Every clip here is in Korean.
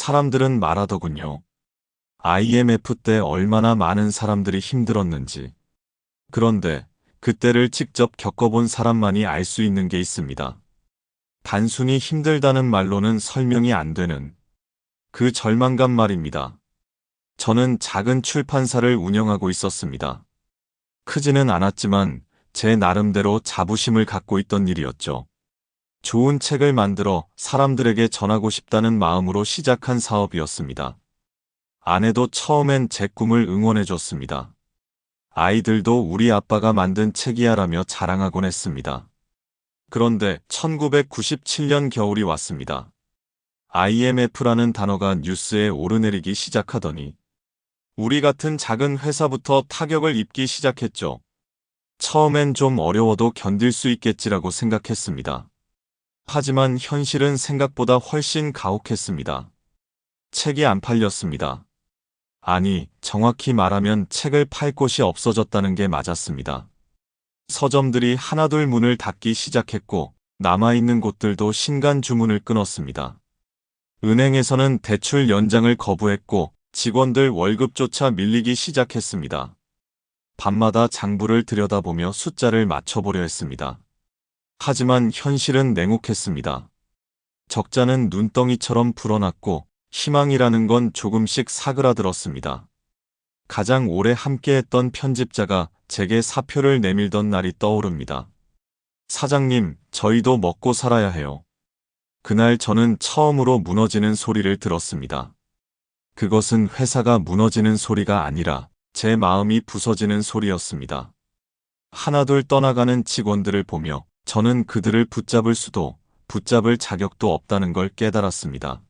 사람들은 말하더군요. IMF 때 얼마나 많은 사람들이 힘들었는지. 그런데 그때를 직접 겪어본 사람만이 알 수 있는 게 있습니다. 단순히 힘들다는 말로는 설명이 안 되는 그 절망감 말입니다. 저는 작은 출판사를 운영하고 있었습니다. 크지는 않았지만 제 나름대로 자부심을 갖고 있던 일이었죠. 좋은 책을 만들어 사람들에게 전하고 싶다는 마음으로 시작한 사업이었습니다. 아내도 처음엔 제 꿈을 응원해줬습니다. 아이들도 우리 아빠가 만든 책이야라며 자랑하곤 했습니다. 그런데 1997년 겨울이 왔습니다. IMF라는 단어가 뉴스에 오르내리기 시작하더니 우리 같은 작은 회사부터 타격을 입기 시작했죠. 처음엔 좀 어려워도 견딜 수 있겠지라고 생각했습니다. 하지만 현실은 생각보다 훨씬 가혹했습니다. 책이 안 팔렸습니다. 아니, 정확히 말하면 책을 팔 곳이 없어졌다는 게 맞았습니다. 서점들이 하나둘 문을 닫기 시작했고 남아있는 곳들도 신간 주문을 끊었습니다. 은행에서는 대출 연장을 거부했고 직원들 월급조차 밀리기 시작했습니다. 밤마다 장부를 들여다보며 숫자를 맞춰보려 했습니다. 하지만 현실은 냉혹했습니다. 적자는 눈덩이처럼 불어났고 희망이라는 건 조금씩 사그라들었습니다. 가장 오래 함께했던 편집자가 제게 사표를 내밀던 날이 떠오릅니다. 사장님, 저희도 먹고 살아야 해요. 그날 저는 처음으로 무너지는 소리를 들었습니다. 그것은 회사가 무너지는 소리가 아니라 제 마음이 부서지는 소리였습니다. 하나둘 떠나가는 직원들을 보며 저는 그들을 붙잡을 수도, 붙잡을 자격도 없다는 걸 깨달았습니다.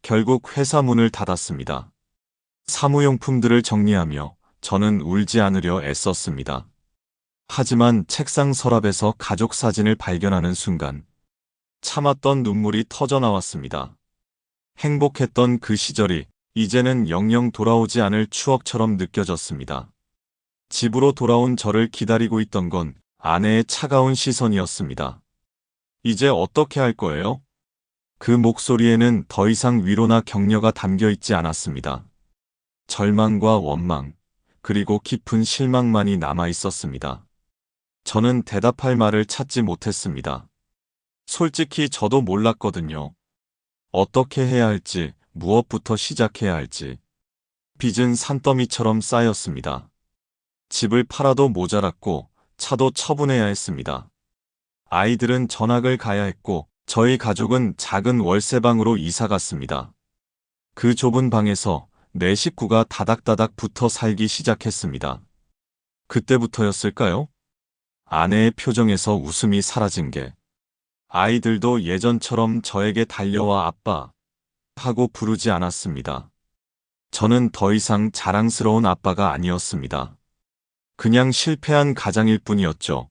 결국 회사 문을 닫았습니다. 사무용품들을 정리하며 저는 울지 않으려 애썼습니다. 하지만 책상 서랍에서 가족 사진을 발견하는 순간 참았던 눈물이 터져 나왔습니다. 행복했던 그 시절이 이제는 영영 돌아오지 않을 추억처럼 느껴졌습니다. 집으로 돌아온 저를 기다리고 있던 건 아내의 차가운 시선이었습니다. 이제 어떻게 할 거예요? 그 목소리에는 더 이상 위로나 격려가 담겨 있지 않았습니다. 절망과 원망, 그리고 깊은 실망만이 남아 있었습니다. 저는 대답할 말을 찾지 못했습니다. 솔직히 저도 몰랐거든요. 어떻게 해야 할지, 무엇부터 시작해야 할지. 빚은 산더미처럼 쌓였습니다. 집을 팔아도 모자랐고 차도 처분해야 했습니다. 아이들은 전학을 가야 했고 저희 가족은 작은 월세방으로 이사 갔습니다. 그 좁은 방에서 내 식구가 다닥다닥 붙어 살기 시작했습니다. 그때부터였을까요? 아내의 표정에서 웃음이 사라진 게 아이들도 예전처럼 저에게 달려와 아빠 하고 부르지 않았습니다. 저는 더 이상 자랑스러운 아빠가 아니었습니다. 그냥 실패한 가장일 뿐이었죠.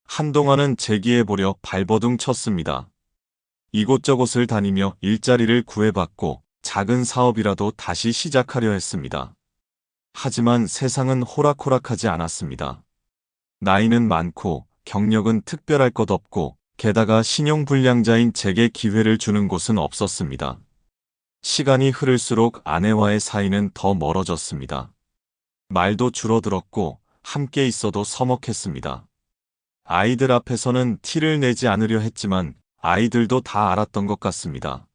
한동안은 재기해보려 발버둥 쳤습니다. 이곳저곳을 다니며 일자리를 구해봤고 작은 사업이라도 다시 시작하려 했습니다. 하지만 세상은 호락호락하지 않았습니다. 나이는 많고 경력은 특별할 것 없고 게다가 신용불량자인 제게 기회를 주는 곳은 없었습니다. 시간이 흐를수록 아내와의 사이는 더 멀어졌습니다. 말도 줄어들었고 함께 있어도 서먹했습니다. 아이들 앞에서는 티를 내지 않으려 했지만 아이들도 다 알았던 것 같습니다.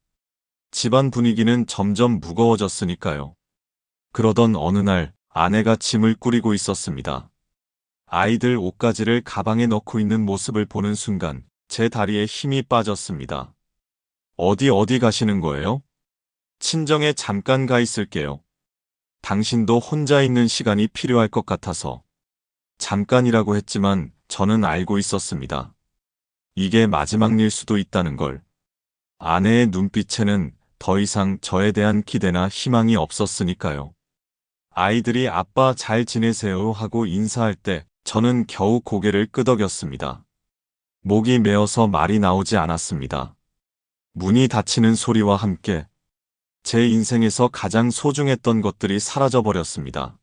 집안 분위기는 점점 무거워졌으니까요. 그러던 어느 날 아내가 짐을 꾸리고 있었습니다. 아이들 옷가지를 가방에 넣고 있는 모습을 보는 순간 제 다리에 힘이 빠졌습니다. 어디 가시는 거예요? 친정에 잠깐 가 있을게요. 당신도 혼자 있는 시간이 필요할 것 같아서. 잠깐이라고 했지만 저는 알고 있었습니다. 이게 마지막 일 수도 있다는 걸. 아내의 눈빛에는 더 이상 저에 대한 기대나 희망이 없었으니까요. 아이들이 아빠 잘 지내세요 하고 인사할 때 저는 겨우 고개를 끄덕였습니다. 목이 메어서 말이 나오지 않았습니다. 문이 닫히는 소리와 함께 제 인생에서 가장 소중했던 것들이 사라져버렸습니다.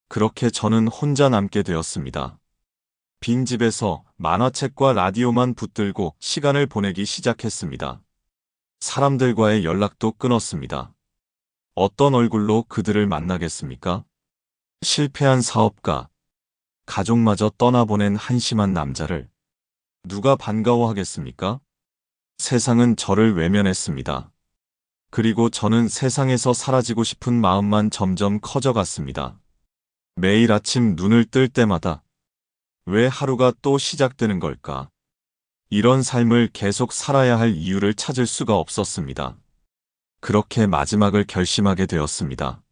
그렇게 저는 혼자 남게 되었습니다. 빈집에서 만화책과 라디오만 붙들고 시간을 보내기 시작했습니다. 사람들과의 연락도 끊었습니다. 어떤 얼굴로 그들을 만나겠습니까? 실패한 사업가, 가족마저 떠나보낸 한심한 남자를 누가 반가워하겠습니까? 세상은 저를 외면했습니다. 그리고 저는 세상에서 사라지고 싶은 마음만 점점 커져갔습니다. 매일 아침 눈을 뜰 때마다 왜 하루가 또 시작되는 걸까? 이런 삶을 계속 살아야 할 이유를 찾을 수가 없었습니다. 그렇게 마지막을 결심하게 되었습니다.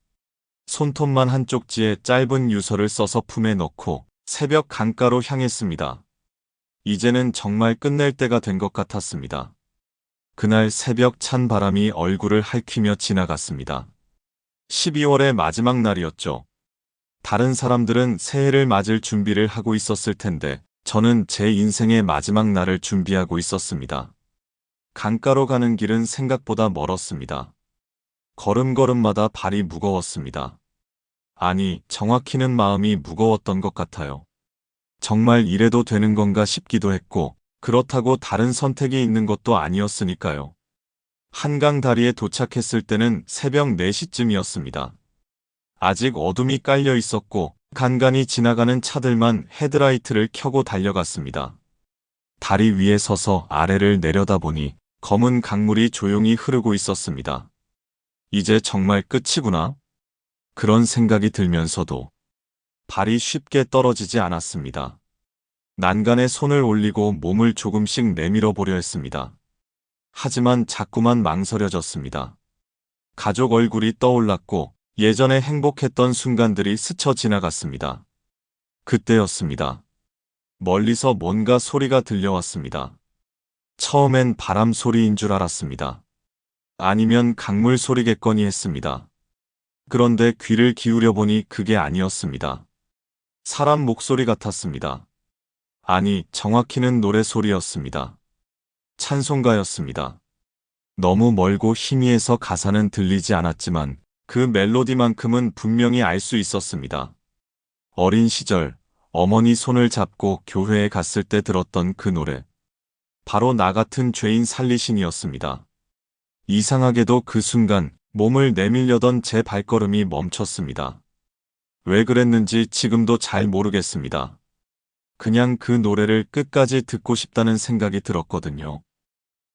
손톱만 한 쪽지에 짧은 유서를 써서 품에 넣고 새벽 강가로 향했습니다. 이제는 정말 끝낼 때가 된 것 같았습니다. 그날 새벽 찬 바람이 얼굴을 핥히며 지나갔습니다. 12월의 마지막 날이었죠. 다른 사람들은 새해를 맞을 준비를 하고 있었을 텐데 저는 제 인생의 마지막 날을 준비하고 있었습니다. 강가로 가는 길은 생각보다 멀었습니다. 걸음걸음마다 발이 무거웠습니다. 아니, 정확히는 마음이 무거웠던 것 같아요. 정말 이래도 되는 건가 싶기도 했고, 그렇다고 다른 선택이 있는 것도 아니었으니까요. 한강 다리에 도착했을 때는 새벽 4시쯤이었습니다. 아직 어둠이 깔려 있었고, 간간히 지나가는 차들만 헤드라이트를 켜고 달려갔습니다. 다리 위에 서서 아래를 내려다보니 검은 강물이 조용히 흐르고 있었습니다. 이제 정말 끝이구나. 그런 생각이 들면서도 발이 쉽게 떨어지지 않았습니다. 난간에 손을 올리고 몸을 조금씩 내밀어 보려 했습니다. 하지만 자꾸만 망설여졌습니다. 가족 얼굴이 떠올랐고 예전에 행복했던 순간들이 스쳐 지나갔습니다. 그때였습니다. 멀리서 뭔가 소리가 들려왔습니다. 처음엔 바람 소리인 줄 알았습니다. 아니면 강물 소리겠거니 했습니다. 그런데 귀를 기울여 보니 그게 아니었습니다. 사람 목소리 같았습니다. 아니, 정확히는 노래소리였습니다. 찬송가였습니다. 너무 멀고 희미해서 가사는 들리지 않았지만 그 멜로디만큼은 분명히 알 수 있었습니다. 어린 시절 어머니 손을 잡고 교회에 갔을 때 들었던 그 노래. 바로 나 같은 죄인 살리신이었습니다. 이상하게도 그 순간 몸을 내밀려던 제 발걸음이 멈췄습니다. 왜 그랬는지 지금도 잘 모르겠습니다. 그냥 그 노래를 끝까지 듣고 싶다는 생각이 들었거든요.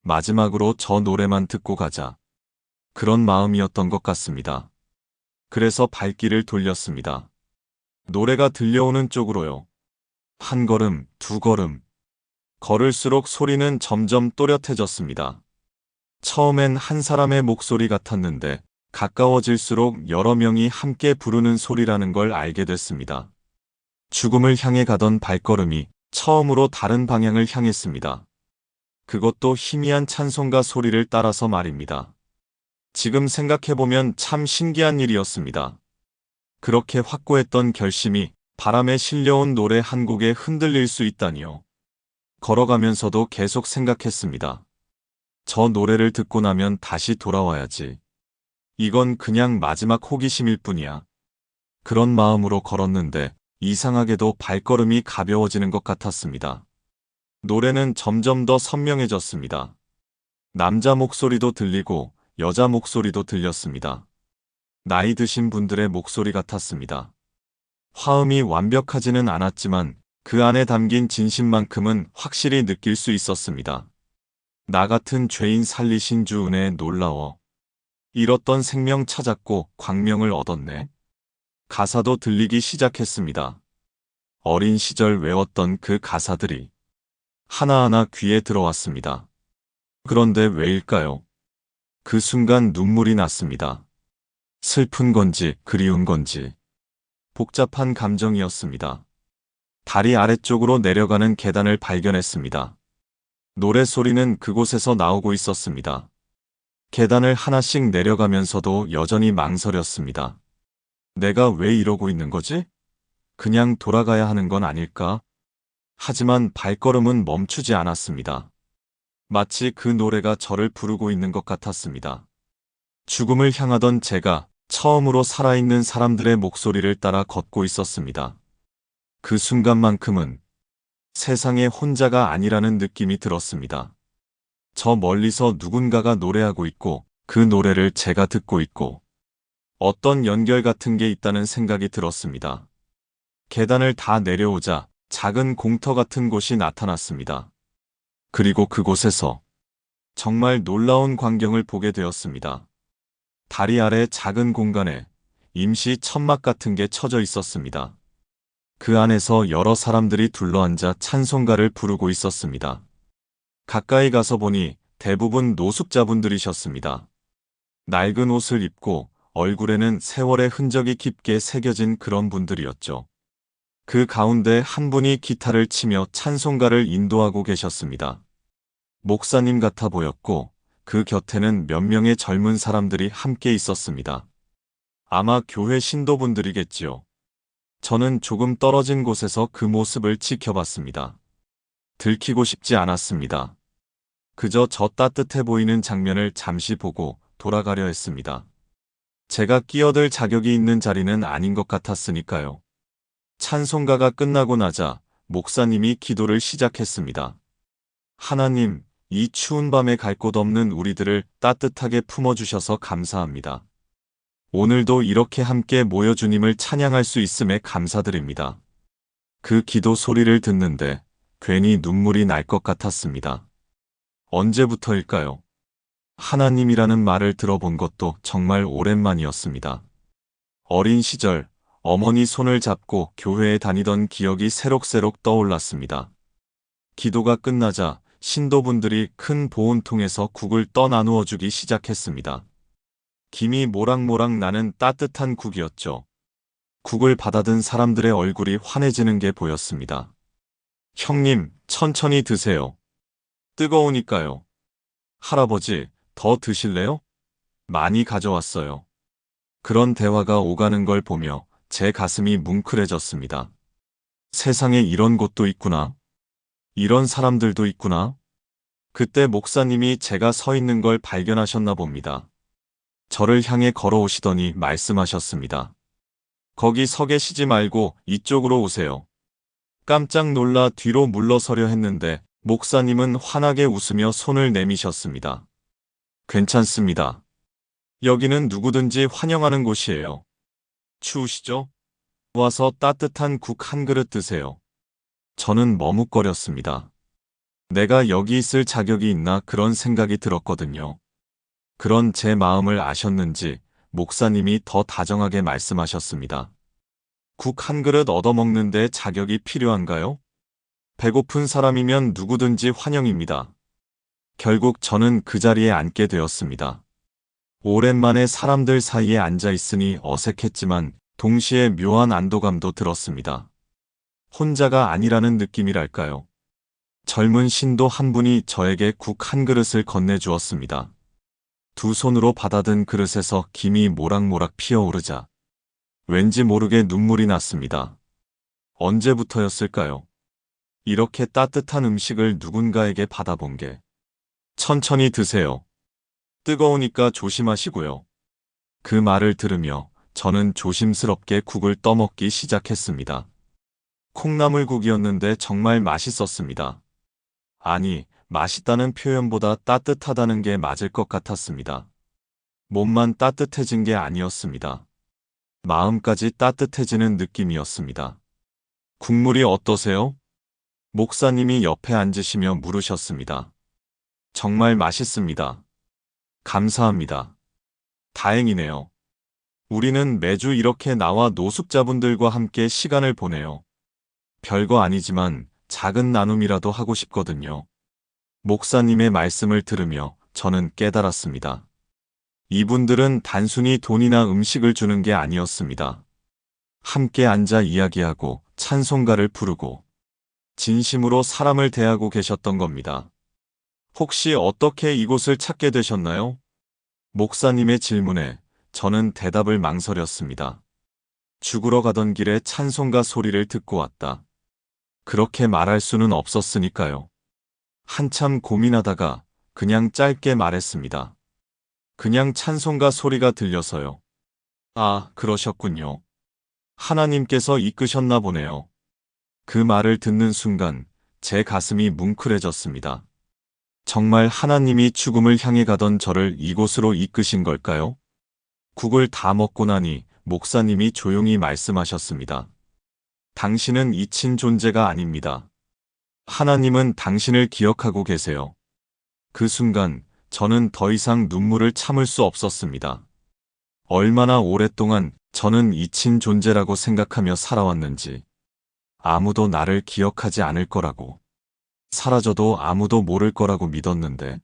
마지막으로 저 노래만 듣고 가자. 그런 마음이었던 것 같습니다. 그래서 발길을 돌렸습니다. 노래가 들려오는 쪽으로요. 한 걸음, 두 걸음. 걸을수록 소리는 점점 또렷해졌습니다. 처음엔 한 사람의 목소리 같았는데 가까워질수록 여러 명이 함께 부르는 소리라는 걸 알게 됐습니다. 죽음을 향해 가던 발걸음이 처음으로 다른 방향을 향했습니다. 그것도 희미한 찬송가 소리를 따라서 말입니다. 지금 생각해보면 참 신기한 일이었습니다. 그렇게 확고했던 결심이 바람에 실려온 노래 한 곡에 흔들릴 수 있다니요. 걸어가면서도 계속 생각했습니다. 저 노래를 듣고 나면 다시 돌아와야지. 이건 그냥 마지막 호기심일 뿐이야. 그런 마음으로 걸었는데 이상하게도 발걸음이 가벼워지는 것 같았습니다. 노래는 점점 더 선명해졌습니다. 남자 목소리도 들리고 여자 목소리도 들렸습니다. 나이 드신 분들의 목소리 같았습니다. 화음이 완벽하지는 않았지만 그 안에 담긴 진심만큼은 확실히 느낄 수 있었습니다. 나 같은 죄인 살리신 주 은혜에 놀라워. 잃었던 생명 찾았고 광명을 얻었네. 가사도 들리기 시작했습니다. 어린 시절 외웠던 그 가사들이 하나하나 귀에 들어왔습니다. 그런데 왜일까요? 그 순간 눈물이 났습니다. 슬픈 건지 그리운 건지 복잡한 감정이었습니다. 다리 아래쪽으로 내려가는 계단을 발견했습니다. 노래소리는 그곳에서 나오고 있었습니다. 계단을 하나씩 내려가면서도 여전히 망설였습니다. 내가 왜 이러고 있는 거지? 그냥 돌아가야 하는 건 아닐까? 하지만 발걸음은 멈추지 않았습니다. 마치 그 노래가 저를 부르고 있는 것 같았습니다. 죽음을 향하던 제가 처음으로 살아있는 사람들의 목소리를 따라 걷고 있었습니다. 그 순간만큼은 세상에 혼자가 아니라는 느낌이 들었습니다. 저 멀리서 누군가가 노래하고 있고 그 노래를 제가 듣고 있고 어떤 연결 같은 게 있다는 생각이 들었습니다. 계단을 다 내려오자 작은 공터 같은 곳이 나타났습니다. 그리고 그곳에서 정말 놀라운 광경을 보게 되었습니다. 다리 아래 작은 공간에 임시 천막 같은 게 쳐져 있었습니다. 그 안에서 여러 사람들이 둘러앉아 찬송가를 부르고 있었습니다. 가까이 가서 보니 대부분 노숙자분들이셨습니다. 낡은 옷을 입고 얼굴에는 세월의 흔적이 깊게 새겨진 그런 분들이었죠. 그 가운데 한 분이 기타를 치며 찬송가를 인도하고 계셨습니다. 목사님 같아 보였고 그 곁에는 몇 명의 젊은 사람들이 함께 있었습니다. 아마 교회 신도분들이겠지요. 저는 조금 떨어진 곳에서 그 모습을 지켜봤습니다. 들키고 싶지 않았습니다. 그저 저 따뜻해 보이는 장면을 잠시 보고 돌아가려 했습니다. 제가 끼어들 자격이 있는 자리는 아닌 것 같았으니까요. 찬송가가 끝나고 나자 목사님이 기도를 시작했습니다. 하나님, 이 추운 밤에 갈 곳 없는 우리들을 따뜻하게 품어주셔서 감사합니다. 오늘도 이렇게 함께 모여 주님을 찬양할 수 있음에 감사드립니다. 그 기도 소리를 듣는데 괜히 눈물이 날 것 같았습니다. 언제부터일까요? 하나님이라는 말을 들어본 것도 정말 오랜만이었습니다. 어린 시절 어머니 손을 잡고 교회에 다니던 기억이 새록새록 떠올랐습니다. 기도가 끝나자 신도분들이 큰 보온통에서 국을 떠나누어 주기 시작했습니다. 김이 모락모락 나는 따뜻한 국이었죠. 국을 받아든 사람들의 얼굴이 환해지는 게 보였습니다. 형님, 천천히 드세요. 뜨거우니까요. 할아버지, 더 드실래요? 많이 가져왔어요. 그런 대화가 오가는 걸 보며 제 가슴이 뭉클해졌습니다. 세상에 이런 곳도 있구나. 이런 사람들도 있구나. 그때 목사님이 제가 서 있는 걸 발견하셨나 봅니다. 저를 향해 걸어오시더니 말씀하셨습니다. 거기 서 계시지 말고 이쪽으로 오세요. 깜짝 놀라 뒤로 물러서려 했는데 목사님은 환하게 웃으며 손을 내미셨습니다. 괜찮습니다. 여기는 누구든지 환영하는 곳이에요. 추우시죠? 와서 따뜻한 국 한 그릇 드세요. 저는 머뭇거렸습니다. 내가 여기 있을 자격이 있나 그런 생각이 들었거든요. 그런 제 마음을 아셨는지 목사님이 더 다정하게 말씀하셨습니다. 국 한 그릇 얻어먹는데 자격이 필요한가요? 배고픈 사람이면 누구든지 환영입니다. 결국 저는 그 자리에 앉게 되었습니다. 오랜만에 사람들 사이에 앉아 있으니 어색했지만 동시에 묘한 안도감도 들었습니다. 혼자가 아니라는 느낌이랄까요. 젊은 신도 한 분이 저에게 국 한 그릇을 건네주었습니다. 두 손으로 받아든 그릇에서 김이 모락모락 피어오르자 왠지 모르게 눈물이 났습니다. 언제부터였을까요? 이렇게 따뜻한 음식을 누군가에게 받아본 게. 천천히 드세요. 뜨거우니까 조심하시고요. 그 말을 들으며 저는 조심스럽게 국을 떠먹기 시작했습니다. 콩나물국이었는데 정말 맛있었습니다. 아니, 맛있다는 표현보다 따뜻하다는 게 맞을 것 같았습니다. 몸만 따뜻해진 게 아니었습니다. 마음까지 따뜻해지는 느낌이었습니다. 국물이 어떠세요? 목사님이 옆에 앉으시며 물으셨습니다. 정말 맛있습니다. 감사합니다. 다행이네요. 우리는 매주 이렇게 나와 노숙자분들과 함께 시간을 보내요. 별거 아니지만 작은 나눔이라도 하고 싶거든요. 목사님의 말씀을 들으며 저는 깨달았습니다. 이분들은 단순히 돈이나 음식을 주는 게 아니었습니다. 함께 앉아 이야기하고 찬송가를 부르고 진심으로 사람을 대하고 계셨던 겁니다. 혹시 어떻게 이곳을 찾게 되셨나요? 목사님의 질문에 저는 대답을 망설였습니다. 죽으러 가던 길에 찬송가 소리를 듣고 왔다. 그렇게 말할 수는 없었으니까요. 한참 고민하다가 그냥 짧게 말했습니다. 그냥 찬송가 소리가 들려서요. 아, 그러셨군요. 하나님께서 이끄셨나 보네요. 그 말을 듣는 순간 제 가슴이 뭉클해졌습니다. 정말 하나님이 죽음을 향해 가던 저를 이곳으로 이끄신 걸까요? 국을 다 먹고 나니 목사님이 조용히 말씀하셨습니다. 당신은 잊힌 존재가 아닙니다. 하나님은 당신을 기억하고 계세요. 그 순간 저는 더 이상 눈물을 참을 수 없었습니다. 얼마나 오랫동안 저는 잊힌 존재라고 생각하며 살아왔는지, 아무도 나를 기억하지 않을 거라고, 사라져도 아무도 모를 거라고 믿었는데,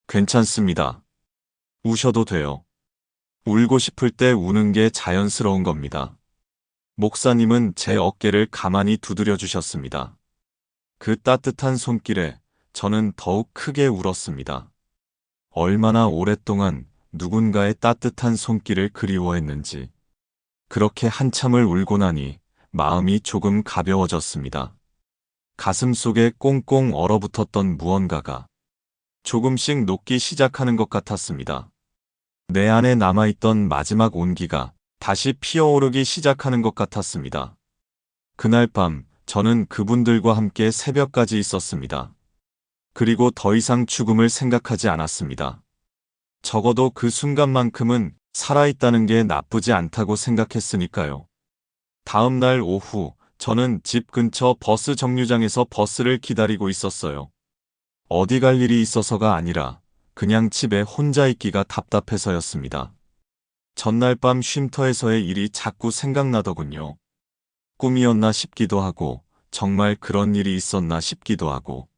괜찮습니다. 우셔도 돼요. 울고 싶을 때 우는 게 자연스러운 겁니다. 목사님은 제 어깨를 가만히 두드려 주셨습니다. 그 따뜻한 손길에 저는 더욱 크게 울었습니다. 얼마나 오랫동안 누군가의 따뜻한 손길을 그리워했는지. 그렇게 한참을 울고 나니 마음이 조금 가벼워졌습니다. 가슴 속에 꽁꽁 얼어붙었던 무언가가 조금씩 녹기 시작하는 것 같았습니다. 내 안에 남아있던 마지막 온기가 다시 피어오르기 시작하는 것 같았습니다. 그날 밤 저는 그분들과 함께 새벽까지 있었습니다. 그리고 더 이상 죽음을 생각하지 않았습니다. 적어도 그 순간만큼은 살아있다는 게 나쁘지 않다고 생각했으니까요. 다음 날 오후 저는 집 근처 버스 정류장에서 버스를 기다리고 있었어요. 어디 갈 일이 있어서가 아니라 그냥 집에 혼자 있기가 답답해서였습니다. 전날 밤 쉼터에서의 일이 자꾸 생각나더군요. 꿈이었나 싶기도 하고 정말 그런 일이 있었나 싶기도 하고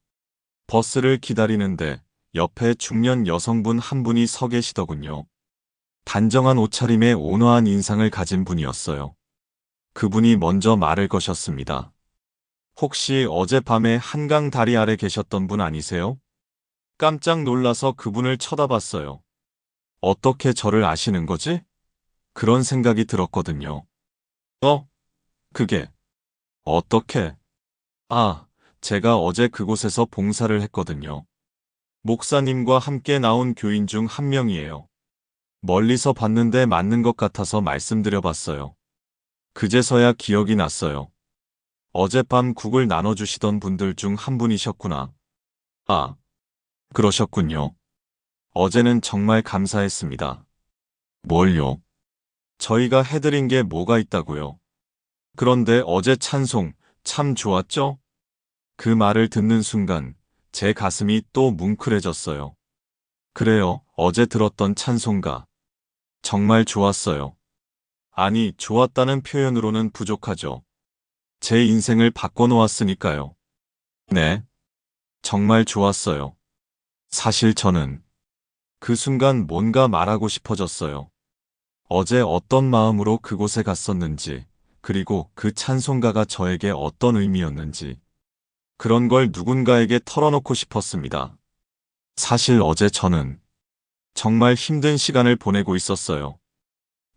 버스를 기다리는데 옆에 중년 여성분 한 분이 서 계시더군요. 단정한 옷차림에 온화한 인상을 가진 분이었어요. 그분이 먼저 말을 거셨습니다. 혹시 어젯밤에 한강 다리 아래 계셨던 분 아니세요? 깜짝 놀라서 그분을 쳐다봤어요. 어떻게 저를 아시는 거지? 그런 생각이 들었거든요. 그게 어떻게? 아, 제가 어제 그곳에서 봉사를 했거든요. 목사님과 함께 나온 교인 중 한 명이에요. 멀리서 봤는데 맞는 것 같아서 말씀드려봤어요. 그제서야 기억이 났어요. 어젯밤 국을 나눠주시던 분들 중 한 분이셨구나. 아, 그러셨군요. 어제는 정말 감사했습니다. 뭘요? 저희가 해드린 게 뭐가 있다고요? 그런데 어제 찬송 참 좋았죠? 그 말을 듣는 순간 제 가슴이 또 뭉클해졌어요. 그래요, 어제 들었던 찬송가. 정말 좋았어요. 아니, 좋았다는 표현으로는 부족하죠. 제 인생을 바꿔놓았으니까요. 네, 정말 좋았어요. 사실 저는 그 순간 뭔가 말하고 싶어졌어요. 어제 어떤 마음으로 그곳에 갔었는지, 그리고 그 찬송가가 저에게 어떤 의미였는지, 그런 걸 누군가에게 털어놓고 싶었습니다. 사실 어제 저는 정말 힘든 시간을 보내고 있었어요.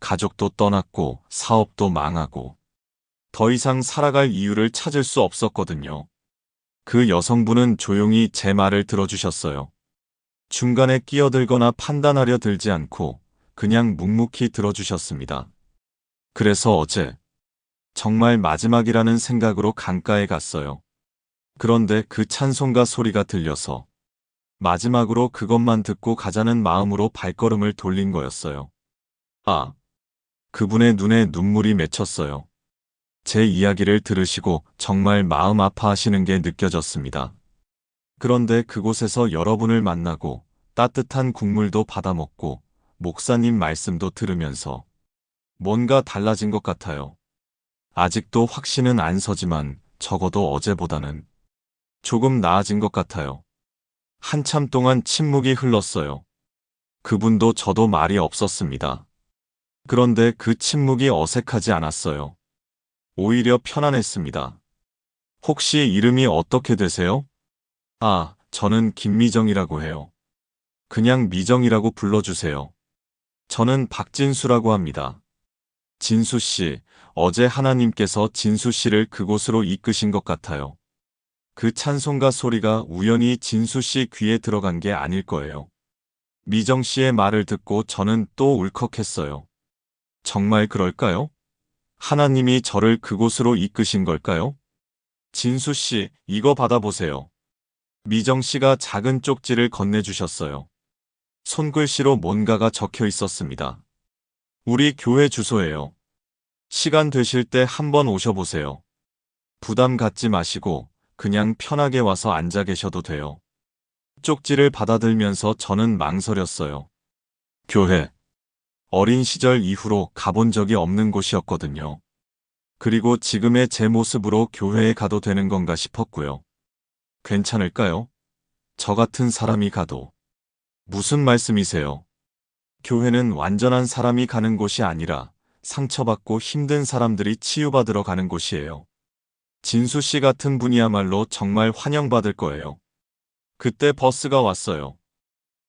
가족도 떠났고, 사업도 망하고, 더 이상 살아갈 이유를 찾을 수 없었거든요. 그 여성분은 조용히 제 말을 들어주셨어요. 중간에 끼어들거나 판단하려 들지 않고 그냥 묵묵히 들어주셨습니다. 그래서 어제 정말 마지막이라는 생각으로 강가에 갔어요. 그런데 그 찬송가 소리가 들려서 마지막으로 그것만 듣고 가자는 마음으로 발걸음을 돌린 거였어요. 아, 그분의 눈에 눈물이 맺혔어요. 제 이야기를 들으시고 정말 마음 아파하시는 게 느껴졌습니다. 그런데 그곳에서 여러분을 만나고 따뜻한 국물도 받아먹고 목사님 말씀도 들으면서 뭔가 달라진 것 같아요. 아직도 확신은 안 서지만 적어도 어제보다는 조금 나아진 것 같아요. 한참 동안 침묵이 흘렀어요. 그분도 저도 말이 없었습니다. 그런데 그 침묵이 어색하지 않았어요. 오히려 편안했습니다. 혹시 이름이 어떻게 되세요? 아, 저는 김미정이라고 해요. 그냥 미정이라고 불러주세요. 저는 박진수라고 합니다. 진수 씨, 어제 하나님께서 진수 씨를 그곳으로 이끄신 것 같아요. 그 찬송가 소리가 우연히 진수 씨 귀에 들어간 게 아닐 거예요. 미정 씨의 말을 듣고 저는 또 울컥했어요. 정말 그럴까요? 하나님이 저를 그곳으로 이끄신 걸까요? 진수 씨, 이거 받아보세요. 미정 씨가 작은 쪽지를 건네주셨어요. 손글씨로 뭔가가 적혀 있었습니다. 우리 교회 주소예요. 시간 되실 때 한번 오셔보세요. 부담 갖지 마시고 그냥 편하게 와서 앉아 계셔도 돼요. 쪽지를 받아들면서 저는 망설였어요. 교회. 어린 시절 이후로 가본 적이 없는 곳이었거든요. 그리고 지금의 제 모습으로 교회에 가도 되는 건가 싶었고요. 괜찮을까요? 저 같은 사람이 가도. 무슨 말씀이세요? 교회는 완전한 사람이 가는 곳이 아니라 상처받고 힘든 사람들이 치유받으러 가는 곳이에요. 진수 씨 같은 분이야말로 정말 환영받을 거예요. 그때 버스가 왔어요.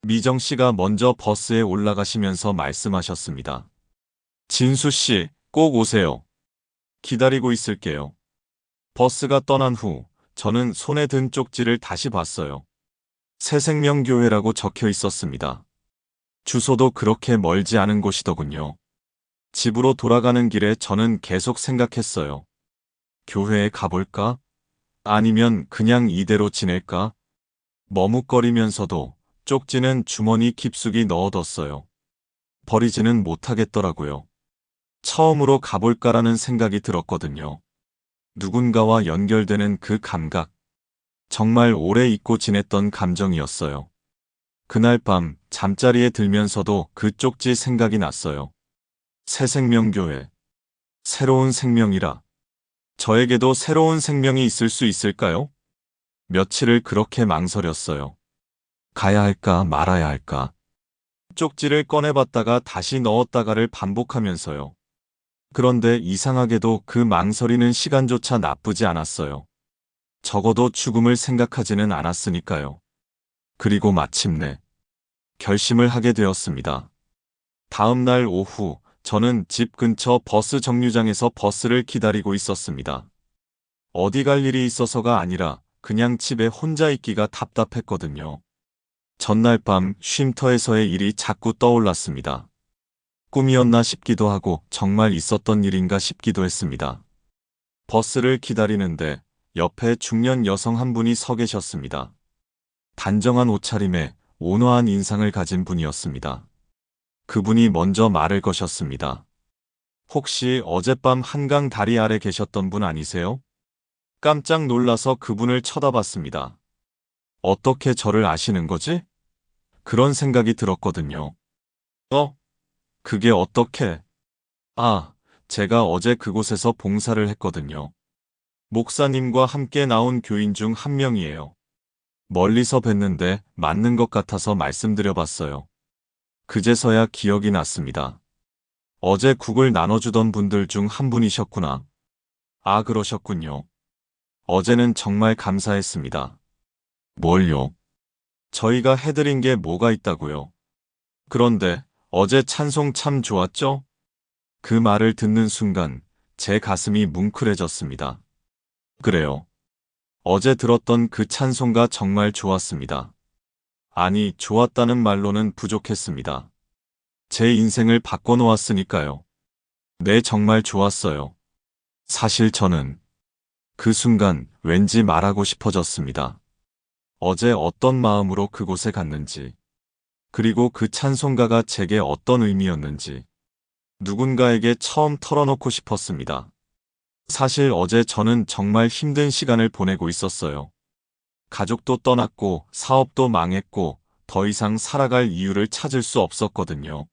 미정 씨가 먼저 버스에 올라가시면서 말씀하셨습니다. 진수 씨, 꼭 오세요. 기다리고 있을게요. 버스가 떠난 후 저는 손에 든 쪽지를 다시 봤어요. 새생명교회라고 적혀 있었습니다. 주소도 그렇게 멀지 않은 곳이더군요. 집으로 돌아가는 길에 저는 계속 생각했어요. 교회에 가볼까? 아니면 그냥 이대로 지낼까? 머뭇거리면서도 쪽지는 주머니 깊숙이 넣어뒀어요. 버리지는 못하겠더라고요. 처음으로 가볼까라는 생각이 들었거든요. 누군가와 연결되는 그 감각. 정말 오래 잊고 지냈던 감정이었어요. 그날 밤 잠자리에 들면서도 그 쪽지 생각이 났어요. 새생명교회. 새로운 생명이라. 저에게도 새로운 생명이 있을 수 있을까요? 며칠을 그렇게 망설였어요. 가야 할까 말아야 할까. 쪽지를 꺼내봤다가 다시 넣었다가를 반복하면서요. 그런데 이상하게도 그 망설이는 시간조차 나쁘지 않았어요. 적어도 죽음을 생각하지는 않았으니까요. 그리고 마침내 결심을 하게 되었습니다. 다음 날 오후 저는 집 근처 버스 정류장에서 버스를 기다리고 있었습니다. 어디 갈 일이 있어서가 아니라 그냥 집에 혼자 있기가 답답했거든요. 전날 밤 쉼터에서의 일이 자꾸 떠올랐습니다. 꿈이었나 싶기도 하고 정말 있었던 일인가 싶기도 했습니다. 버스를 기다리는데 옆에 중년 여성 한 분이 서 계셨습니다. 단정한 옷차림에 온화한 인상을 가진 분이었습니다. 그분이 먼저 말을 거셨습니다. 혹시 어젯밤 한강 다리 아래 계셨던 분 아니세요? 깜짝 놀라서 그분을 쳐다봤습니다. 어떻게 저를 아시는 거지? 그런 생각이 들었거든요. 그게 어떻게? 아, 제가 어제 그곳에서 봉사를 했거든요. 목사님과 함께 나온 교인 중 한 명이에요. 멀리서 뵀는데 맞는 것 같아서 말씀드려봤어요. 그제서야 기억이 났습니다. 어제 국을 나눠주던 분들 중 한 분이셨구나. 아, 그러셨군요. 어제는 정말 감사했습니다. 뭘요? 저희가 해드린 게 뭐가 있다고요? 그런데 어제 찬송 참 좋았죠? 그 말을 듣는 순간 제 가슴이 뭉클해졌습니다. 그래요. 어제 들었던 그 찬송가 정말 좋았습니다. 아니, 좋았다는 말로는 부족했습니다. 제 인생을 바꿔놓았으니까요. 네, 정말 좋았어요. 사실 저는 그 순간 왠지 말하고 싶어졌습니다. 어제 어떤 마음으로 그곳에 갔는지, 그리고 그 찬송가가 제게 어떤 의미였는지, 누군가에게 처음 털어놓고 싶었습니다. 사실 어제 저는 정말 힘든 시간을 보내고 있었어요. 가족도 떠났고 사업도 망했고 더 이상 살아갈 이유를 찾을 수 없었거든요.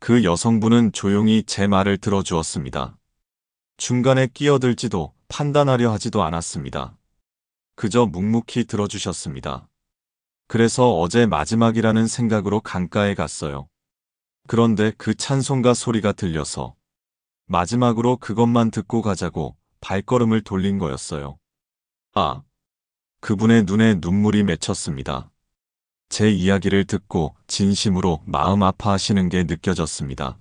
그 여성분은 조용히 제 말을 들어주었습니다. 중간에 끼어들지도 판단하려 하지도 않았습니다. 그저 묵묵히 들어주셨습니다. 그래서 어제 마지막이라는 생각으로 강가에 갔어요. 그런데 그 찬송가 소리가 들려서 마지막으로 그것만 듣고 가자고 발걸음을 돌린 거였어요. 아, 그분의 눈에 눈물이 맺혔습니다. 제 이야기를 듣고 진심으로 마음 아파하시는 게 느껴졌습니다.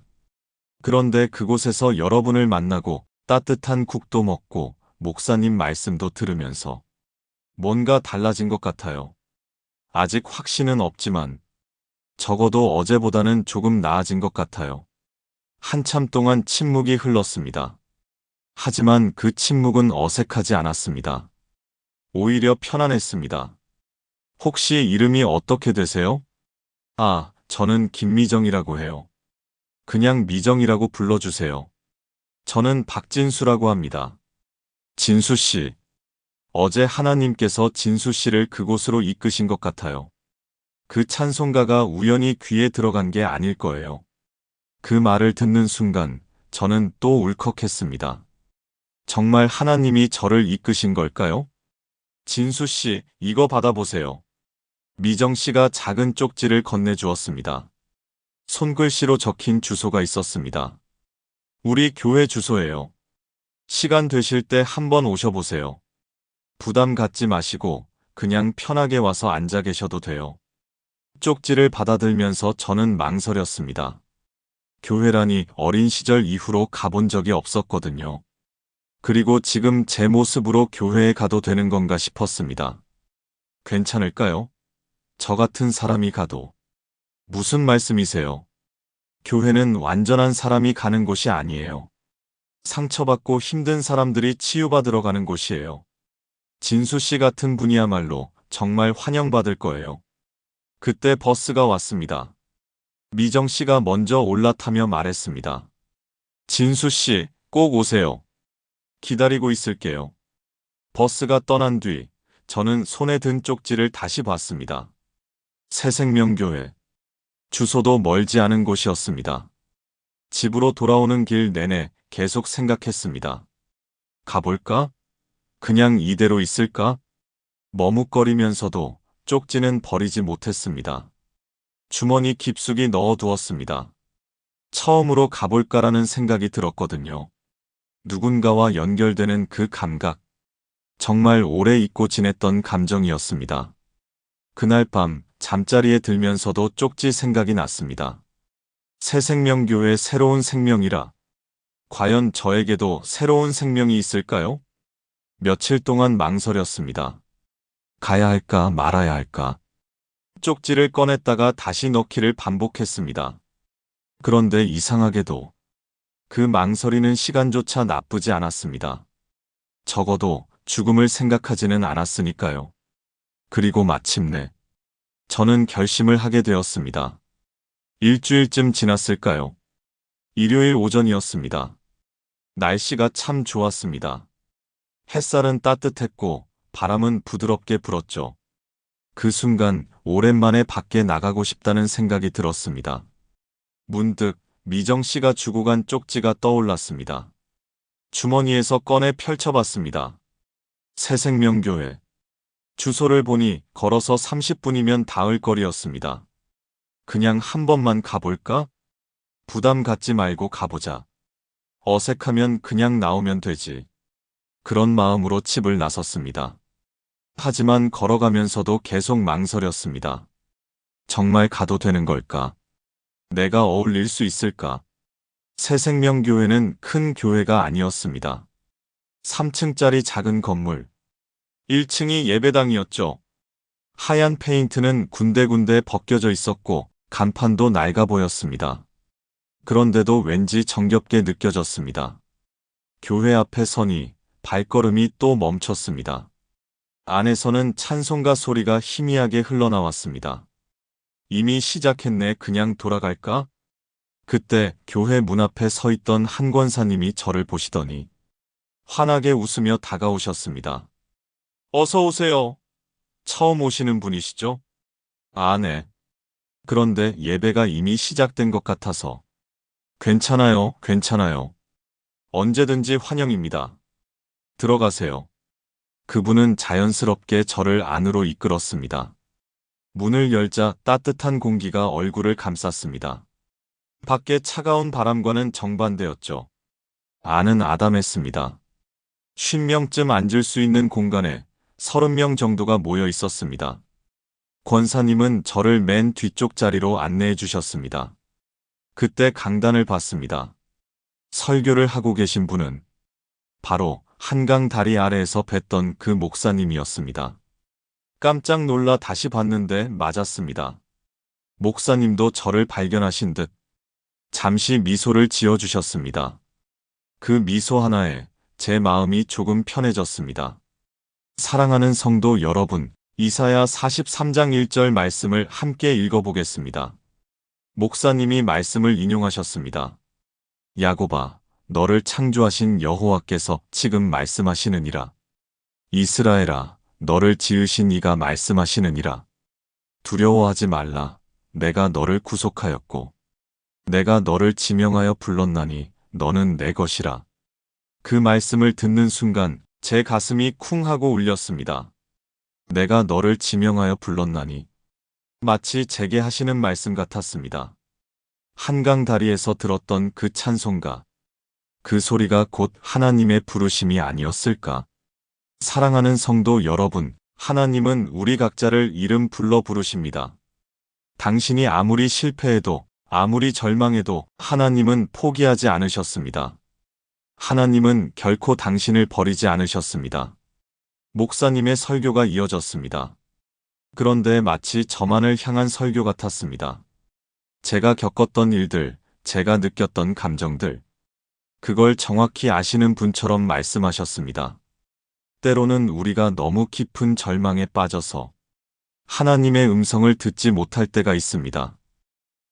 그런데 그곳에서 여러분을 만나고 따뜻한 국도 먹고 목사님 말씀도 들으면서 뭔가 달라진 것 같아요. 아직 확신은 없지만 적어도 어제보다는 조금 나아진 것 같아요. 한참 동안 침묵이 흘렀습니다. 하지만 그 침묵은 어색하지 않았습니다. 오히려 편안했습니다. 혹시 이름이 어떻게 되세요? 아, 저는 김미정이라고 해요. 그냥 미정이라고 불러주세요. 저는 박진수라고 합니다. 진수 씨, 어제 하나님께서 진수 씨를 그곳으로 이끄신 것 같아요. 그 찬송가가 우연히 귀에 들어간 게 아닐 거예요. 그 말을 듣는 순간 저는 또 울컥했습니다. 정말 하나님이 저를 이끄신 걸까요? 진수 씨, 이거 받아보세요. 미정 씨가 작은 쪽지를 건네주었습니다. 손글씨로 적힌 주소가 있었습니다. 우리 교회 주소예요. 시간 되실 때 한번 오셔보세요. 부담 갖지 마시고 그냥 편하게 와서 앉아 계셔도 돼요. 쪽지를 받아들면서 저는 망설였습니다. 교회라니 어린 시절 이후로 가본 적이 없었거든요. 그리고 지금 제 모습으로 교회에 가도 되는 건가 싶었습니다. 괜찮을까요? 저 같은 사람이 가도. 무슨 말씀이세요? 교회는 완전한 사람이 가는 곳이 아니에요. 상처받고 힘든 사람들이 치유받으러 가는 곳이에요. 진수 씨 같은 분이야말로 정말 환영받을 거예요. 그때 버스가 왔습니다. 미정 씨가 먼저 올라타며 말했습니다. 진수 씨, 꼭 오세요. 기다리고 있을게요. 버스가 떠난 뒤 저는 손에 든 쪽지를 다시 봤습니다. 새생명교회. 주소도 멀지 않은 곳이었습니다. 집으로 돌아오는 길 내내 계속 생각했습니다. 가볼까? 그냥 이대로 있을까? 머뭇거리면서도 쪽지는 버리지 못했습니다. 주머니 깊숙이 넣어두었습니다. 처음으로 가볼까라는 생각이 들었거든요. 누군가와 연결되는 그 감각. 정말 오래 잊고 지냈던 감정이었습니다. 그날 밤 잠자리에 들면서도 쪽지 생각이 났습니다. 새생명교회 새로운 생명이라. 과연 저에게도 새로운 생명이 있을까요? 며칠 동안 망설였습니다. 가야 할까 말아야 할까. 쪽지를 꺼냈다가 다시 넣기를 반복했습니다. 그런데 이상하게도 그 망설이는 시간조차 나쁘지 않았습니다. 적어도 죽음을 생각하지는 않았으니까요. 그리고 마침내 저는 결심을 하게 되었습니다. 일주일쯤 지났을까요? 일요일 오전이었습니다. 날씨가 참 좋았습니다. 햇살은 따뜻했고 바람은 부드럽게 불었죠. 그 순간 오랜만에 밖에 나가고 싶다는 생각이 들었습니다. 문득 미정 씨가 주고 간 쪽지가 떠올랐습니다. 주머니에서 꺼내 펼쳐봤습니다. 새생명교회. 주소를 보니 걸어서 30분이면 닿을 거리였습니다. 그냥 한 번만 가볼까? 부담 갖지 말고 가보자. 어색하면 그냥 나오면 되지. 그런 마음으로 집을 나섰습니다. 하지만 걸어가면서도 계속 망설였습니다. 정말 가도 되는 걸까? 내가 어울릴 수 있을까? 새생명교회는 큰 교회가 아니었습니다. 3층짜리 작은 건물. 1층이 예배당이었죠. 하얀 페인트는 군데군데 벗겨져 있었고 간판도 낡아 보였습니다. 그런데도 왠지 정겹게 느껴졌습니다. 교회 앞에 서니 발걸음이 또 멈췄습니다. 안에서는 찬송가 소리가 희미하게 흘러나왔습니다. 이미 시작했네. 그냥 돌아갈까? 그때 교회 문 앞에 서 있던 한 권사님이 저를 보시더니 환하게 웃으며 다가오셨습니다. 어서 오세요. 처음 오시는 분이시죠? 아, 네. 그런데 예배가 이미 시작된 것 같아서. 괜찮아요, 괜찮아요. 언제든지 환영입니다. 들어가세요. 그분은 자연스럽게 저를 안으로 이끌었습니다. 문을 열자 따뜻한 공기가 얼굴을 감쌌습니다. 밖에 차가운 바람과는 정반대였죠. 안은 아담했습니다. 50명쯤 앉을 수 있는 공간에 30명 정도가 모여 있었습니다. 권사님은 저를 맨 뒤쪽 자리로 안내해 주셨습니다. 그때 강단을 봤습니다. 설교를 하고 계신 분은 바로 한강 다리 아래에서 뵀던 그 목사님이었습니다. 깜짝 놀라 다시 봤는데 맞았습니다. 목사님도 저를 발견하신 듯 잠시 미소를 지어주셨습니다. 그 미소 하나에 제 마음이 조금 편해졌습니다. 사랑하는 성도 여러분, 이사야 43장 1절 말씀을 함께 읽어보겠습니다. 목사님이 말씀을 인용하셨습니다. 야곱아, 너를 창조하신 여호와께서 지금 말씀하시느니라. 이스라엘아, 너를 지으신 이가 말씀하시느니라. 두려워하지 말라. 내가 너를 구속하였고 내가 너를 지명하여 불렀나니 너는 내 것이라. 그 말씀을 듣는 순간 제 가슴이 쿵 하고 울렸습니다. 내가 너를 지명하여 불렀나니 마치 제게 하시는 말씀 같았습니다. 한강 다리에서 들었던 그 찬송가, 그 소리가 곧 하나님의 부르심이 아니었을까? 사랑하는 성도 여러분, 하나님은 우리 각자를 이름 불러 부르십니다. 당신이 아무리 실패해도, 아무리 절망해도 하나님은 포기하지 않으셨습니다. 하나님은 결코 당신을 버리지 않으셨습니다. 목사님의 설교가 이어졌습니다. 그런데 마치 저만을 향한 설교 같았습니다. 제가 겪었던 일들, 제가 느꼈던 감정들, 그걸 정확히 아시는 분처럼 말씀하셨습니다. 때로는 우리가 너무 깊은 절망에 빠져서 하나님의 음성을 듣지 못할 때가 있습니다.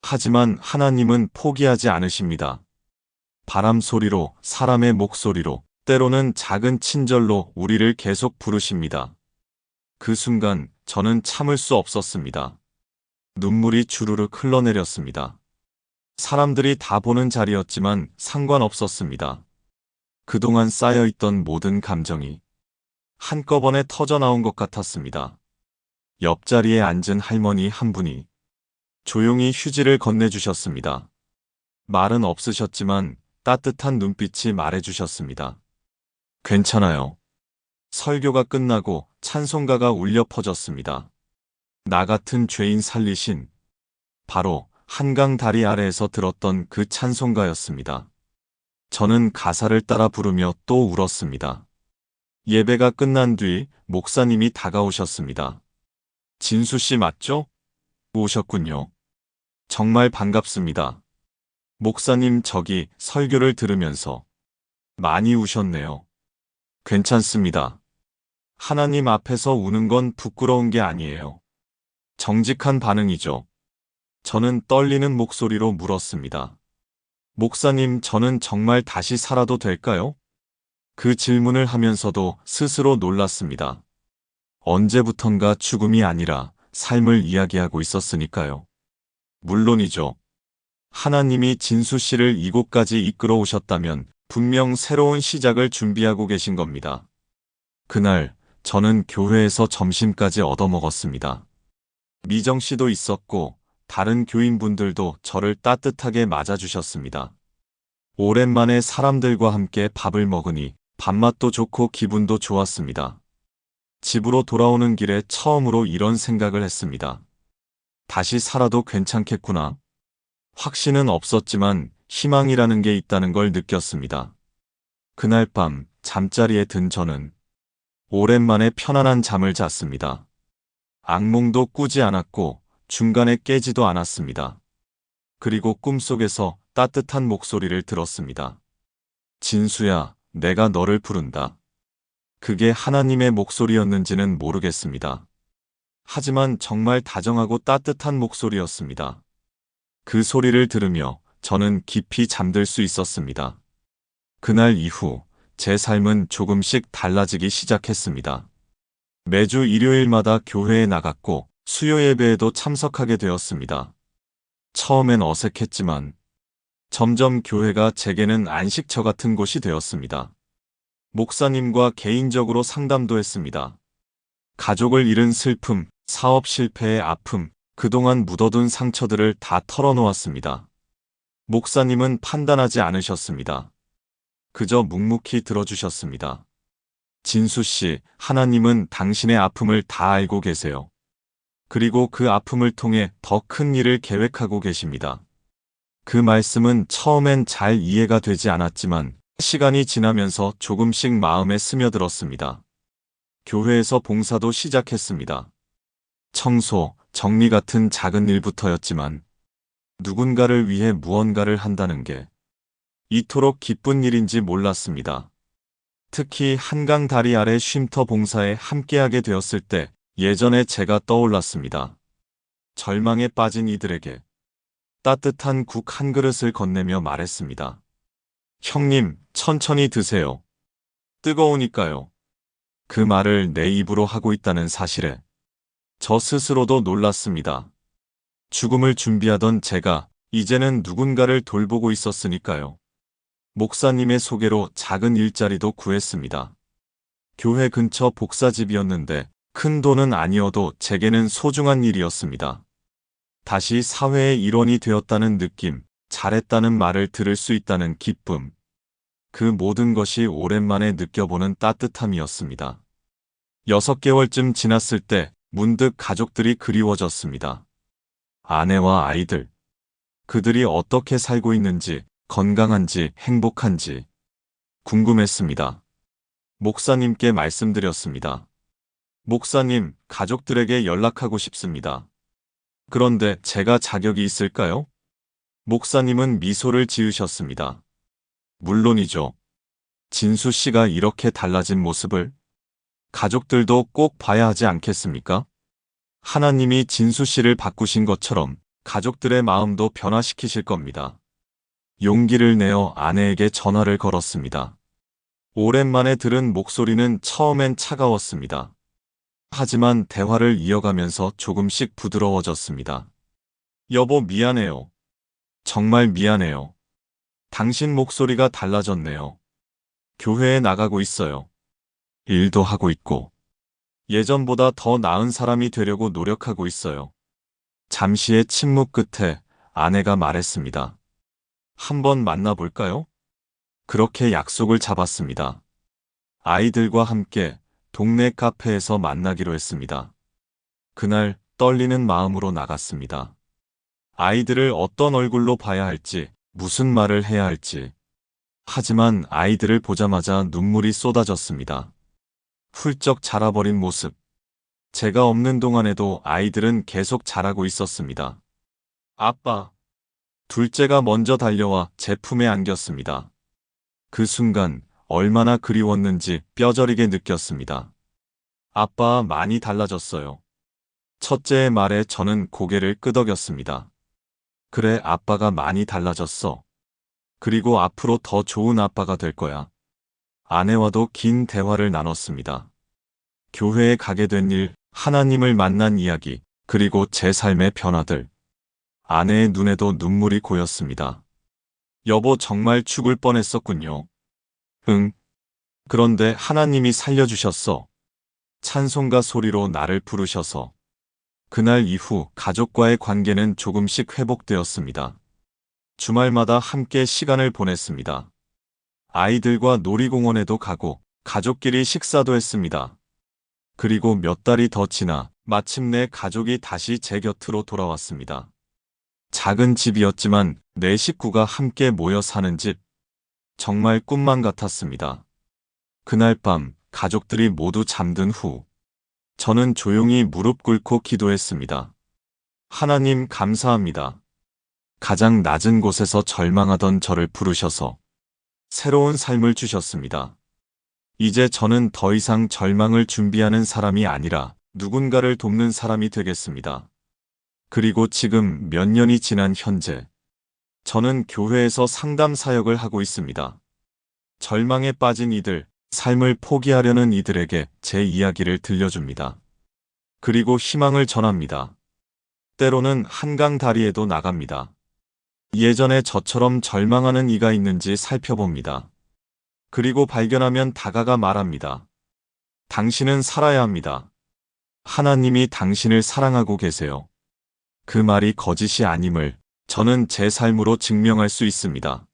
하지만 하나님은 포기하지 않으십니다. 바람 소리로, 사람의 목소리로, 때로는 작은 친절로 우리를 계속 부르십니다. 그 순간 저는 참을 수 없었습니다. 눈물이 주르륵 흘러내렸습니다. 사람들이 다 보는 자리였지만 상관없었습니다. 그동안 쌓여있던 모든 감정이 한꺼번에 터져나온 것 같았습니다. 옆자리에 앉은 할머니 한 분이 조용히 휴지를 건네주셨습니다. 말은 없으셨지만 따뜻한 눈빛이 말해주셨습니다. 괜찮아요. 설교가 끝나고 찬송가가 울려 퍼졌습니다. 나 같은 죄인 살리신, 바로 한강 다리 아래에서 들었던 그 찬송가였습니다. 저는 가사를 따라 부르며 또 울었습니다. 예배가 끝난 뒤 목사님이 다가오셨습니다. 진수 씨 맞죠? 오셨군요. 정말 반갑습니다. 목사님 저기 설교를 들으면서 많이 우셨네요. 괜찮습니다. 하나님 앞에서 우는 건 부끄러운 게 아니에요. 정직한 반응이죠. 저는 떨리는 목소리로 물었습니다. 목사님, 저는 정말 다시 살아도 될까요? 그 질문을 하면서도 스스로 놀랐습니다. 언제부턴가 죽음이 아니라 삶을 이야기하고 있었으니까요. 물론이죠. 하나님이 진수 씨를 이곳까지 이끌어 오셨다면 분명 새로운 시작을 준비하고 계신 겁니다. 그날 저는 교회에서 점심까지 얻어먹었습니다. 미정 씨도 있었고 다른 교인분들도 저를 따뜻하게 맞아주셨습니다. 오랜만에 사람들과 함께 밥을 먹으니 밥맛도 좋고 기분도 좋았습니다. 집으로 돌아오는 길에 처음으로 이런 생각을 했습니다. 다시 살아도 괜찮겠구나. 확신은 없었지만 희망이라는 게 있다는 걸 느꼈습니다. 그날 밤 잠자리에 든 저는 오랜만에 편안한 잠을 잤습니다. 악몽도 꾸지 않았고 중간에 깨지도 않았습니다. 그리고 꿈속에서 따뜻한 목소리를 들었습니다. 진수야, 내가 너를 부른다. 그게 하나님의 목소리였는지는 모르겠습니다. 하지만 정말 다정하고 따뜻한 목소리였습니다. 그 소리를 들으며 저는 깊이 잠들 수 있었습니다. 그날 이후 제 삶은 조금씩 달라지기 시작했습니다. 매주 일요일마다 교회에 나갔고 수요 예배에도 참석하게 되었습니다. 처음엔 어색했지만 점점 교회가 제게는 안식처 같은 곳이 되었습니다. 목사님과 개인적으로 상담도 했습니다. 가족을 잃은 슬픔, 사업 실패의 아픔, 그동안 묻어둔 상처들을 다 털어놓았습니다. 목사님은 판단하지 않으셨습니다. 그저 묵묵히 들어주셨습니다. 진수 씨, 하나님은 당신의 아픔을 다 알고 계세요. 그리고 그 아픔을 통해 더 큰 일을 계획하고 계십니다. 그 말씀은 처음엔 잘 이해가 되지 않았지만 시간이 지나면서 조금씩 마음에 스며들었습니다. 교회에서 봉사도 시작했습니다. 청소, 정리 같은 작은 일부터였지만 누군가를 위해 무언가를 한다는 게 이토록 기쁜 일인지 몰랐습니다. 특히 한강 다리 아래 쉼터 봉사에 함께하게 되었을 때 예전에 제가 떠올랐습니다. 절망에 빠진 이들에게 따뜻한 국 한 그릇을 건네며 말했습니다. 형님, 천천히 드세요. 뜨거우니까요. 그 말을 내 입으로 하고 있다는 사실에 저 스스로도 놀랐습니다. 죽음을 준비하던 제가 이제는 누군가를 돌보고 있었으니까요. 목사님의 소개로 작은 일자리도 구했습니다. 교회 근처 복사집이었는데 큰 돈은 아니어도 제게는 소중한 일이었습니다. 다시 사회의 일원이 되었다는 느낌, 잘했다는 말을 들을 수 있다는 기쁨. 그 모든 것이 오랜만에 느껴보는 따뜻함이었습니다. 6개월쯤 지났을 때 문득 가족들이 그리워졌습니다. 아내와 아이들. 그들이 어떻게 살고 있는지, 건강한지, 행복한지 궁금했습니다. 목사님께 말씀드렸습니다. 목사님, 가족들에게 연락하고 싶습니다. 그런데 제가 자격이 있을까요? 목사님은 미소를 지으셨습니다. 물론이죠. 진수 씨가 이렇게 달라진 모습을 가족들도 꼭 봐야 하지 않겠습니까? 하나님이 진수 씨를 바꾸신 것처럼 가족들의 마음도 변화시키실 겁니다. 용기를 내어 아내에게 전화를 걸었습니다. 오랜만에 들은 목소리는 처음엔 차가웠습니다. 하지만 대화를 이어가면서 조금씩 부드러워졌습니다. 여보, 미안해요. 정말 미안해요. 당신 목소리가 달라졌네요. 교회에 나가고 있어요. 일도 하고 있고, 예전보다 더 나은 사람이 되려고 노력하고 있어요. 잠시의 침묵 끝에 아내가 말했습니다. 한번 만나볼까요? 그렇게 약속을 잡았습니다. 아이들과 함께 동네 카페에서 만나기로 했습니다. 그날 떨리는 마음으로 나갔습니다. 아이들을 어떤 얼굴로 봐야 할지, 무슨 말을 해야 할지. 하지만 아이들을 보자마자 눈물이 쏟아졌습니다. 훌쩍 자라버린 모습. 제가 없는 동안에도 아이들은 계속 자라고 있었습니다. 아빠. 둘째가 먼저 달려와 제 품에 안겼습니다. 그 순간 얼마나 그리웠는지 뼈저리게 느꼈습니다. 아빠, 많이 달라졌어요. 첫째의 말에 저는 고개를 끄덕였습니다. 그래, 아빠가 많이 달라졌어. 그리고 앞으로 더 좋은 아빠가 될 거야. 아내와도 긴 대화를 나눴습니다. 교회에 가게 된 일, 하나님을 만난 이야기, 그리고 제 삶의 변화들. 아내의 눈에도 눈물이 고였습니다. 여보, 정말 죽을 뻔했었군요. 응. 그런데 하나님이 살려주셨어. 찬송가 소리로 나를 부르셔서. 그날 이후 가족과의 관계는 조금씩 회복되었습니다. 주말마다 함께 시간을 보냈습니다. 아이들과 놀이공원에도 가고 가족끼리 식사도 했습니다. 그리고 몇 달이 더 지나 마침내 가족이 다시 제 곁으로 돌아왔습니다. 작은 집이었지만 네 식구가 함께 모여 사는 집. 정말 꿈만 같았습니다. 그날 밤 가족들이 모두 잠든 후 저는 조용히 무릎 꿇고 기도했습니다. 하나님, 감사합니다. 가장 낮은 곳에서 절망하던 저를 부르셔서 새로운 삶을 주셨습니다. 이제 저는 더 이상 절망을 준비하는 사람이 아니라 누군가를 돕는 사람이 되겠습니다. 그리고 지금 몇 년이 지난 현재, 저는 교회에서 상담 사역을 하고 있습니다. 절망에 빠진 이들, 삶을 포기하려는 이들에게 제 이야기를 들려줍니다. 그리고 희망을 전합니다. 때로는 한강 다리에도 나갑니다. 예전에 저처럼 절망하는 이가 있는지 살펴봅니다. 그리고 발견하면 다가가 말합니다. 당신은 살아야 합니다. 하나님이 당신을 사랑하고 계세요. 그 말이 거짓이 아님을 저는 제 삶으로 증명할 수 있습니다.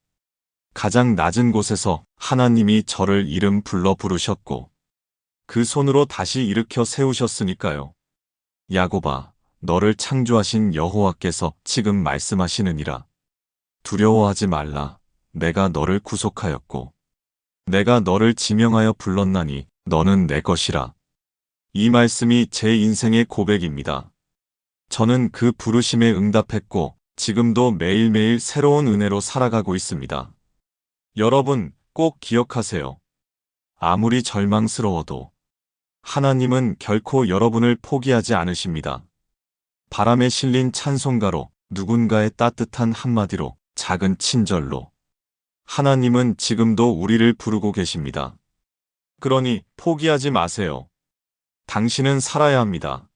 가장 낮은 곳에서 하나님이 저를 이름 불러 부르셨고 그 손으로 다시 일으켜 세우셨으니까요. 야곱아, 너를 창조하신 여호와께서 지금 말씀하시느니라. 두려워하지 말라. 내가 너를 구속하였고 내가 너를 지명하여 불렀나니 너는 내 것이라. 이 말씀이 제 인생의 고백입니다. 저는 그 부르심에 응답했고 지금도 매일매일 새로운 은혜로 살아가고 있습니다. 여러분, 꼭 기억하세요. 아무리 절망스러워도 하나님은 결코 여러분을 포기하지 않으십니다. 바람에 실린 찬송가로, 누군가의 따뜻한 한마디로, 작은 친절로. 하나님은 지금도 우리를 부르고 계십니다. 그러니 포기하지 마세요. 당신은 살아야 합니다.